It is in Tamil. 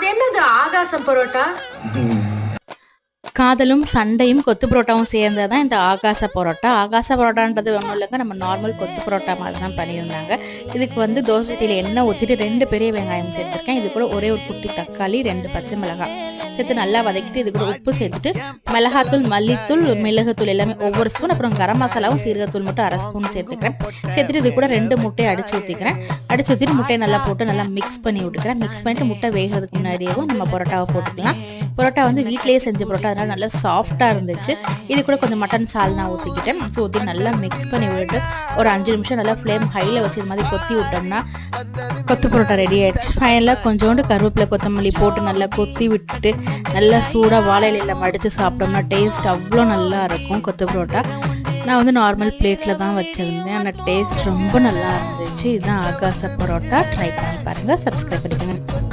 அது என்னது ஆகாசம் பரோட்டா? காதலும் சண்டையும் கொத்து பரோட்டாவும் சேர்ந்தது தான் இந்த ஆகாச பரோட்டா. ஆகாச பரோட்டான்றது ஒன்றும் இல்லைங்க, நம்ம நார்மல் கொத்து பரோட்டா மாதிரி தான் பண்ணியிருந்தாங்க. இதுக்கு வந்து தோசை சட்டியில் எண்ணெய் ஊற்றிட்டு 2 பெரிய வெங்காயம் சேர்த்துருக்கேன். இது கூட ஒரே ஒரு குட்டி தக்காளி, 2 பச்சை மிளகாய் சேர்த்து நல்லா வதக்கிட்டு இது கூட உப்பு சேர்த்துட்டு மிளகாத்தூள், மல்லித்தூள், மிளகுத்தூள் எல்லாமே ஒவ்வொரு ஸ்பூன், அப்புறம் கரம் மசாலாவும் சீரகத்தூள் மட்டும் 1/2 ஸ்பூன் சேர்த்துக்கிறேன். சேர்த்துட்டு இது கூட 2 முட்டையை அடிச்சு ஊற்றிக்கிறேன். அடிச்சு ஊற்றிட்டு முட்டையை நல்லா போட்டு நல்லா மிக்ஸ் பண்ணி விட்டுக்கிறேன். மிக்ஸ் பண்ணிட்டு முட்டை வேகிறதுக்கு முன்னாடியேவும் நம்ம பரோட்டாவை போட்டுக்கலாம். பரோட்டா வந்து வீட்டிலேயே செஞ்ச பரோட்டா, அதனால நல்லா சாஃப்டாக இருந்துச்சு. இது கூட கொஞ்சம் மட்டன் சால்னா ஊற்றிக்கிட்டேன். ஊற்றி நல்லா மிக்ஸ் பண்ணி விட்டுட்டு ஒரு 5 நிமிஷம் நல்லா ஃப்ளேம் ஹையில் வச்சு இது மாதிரி கொத்தி விட்டோம்னா கொத்து பரோட்டா ரெடி ஆகிடுச்சு. ஃபைனலாக கொஞ்சோண்டு கருவேப்பிலை, கொத்தமல்லி போட்டு நல்லா கொத்தி விட்டுட்டு நல்லா சூடாக வாழை இலையில் மடித்து சாப்பிட்டோம்னா டேஸ்ட் அவ்வளோ நல்லா இருக்கும் கொத்து பரோட்டா. நான் வந்து நார்மல் பிளேட்டில் தான் வச்சுருந்தேன், ஆனால் டேஸ்ட் ரொம்ப நல்லா இருந்துச்சு. இதுதான் ஆகாச பரோட்டா. ட்ரை பண்ணி பாருங்கள். சப்ஸ்கிரைப் பண்ணிக்கோங்க.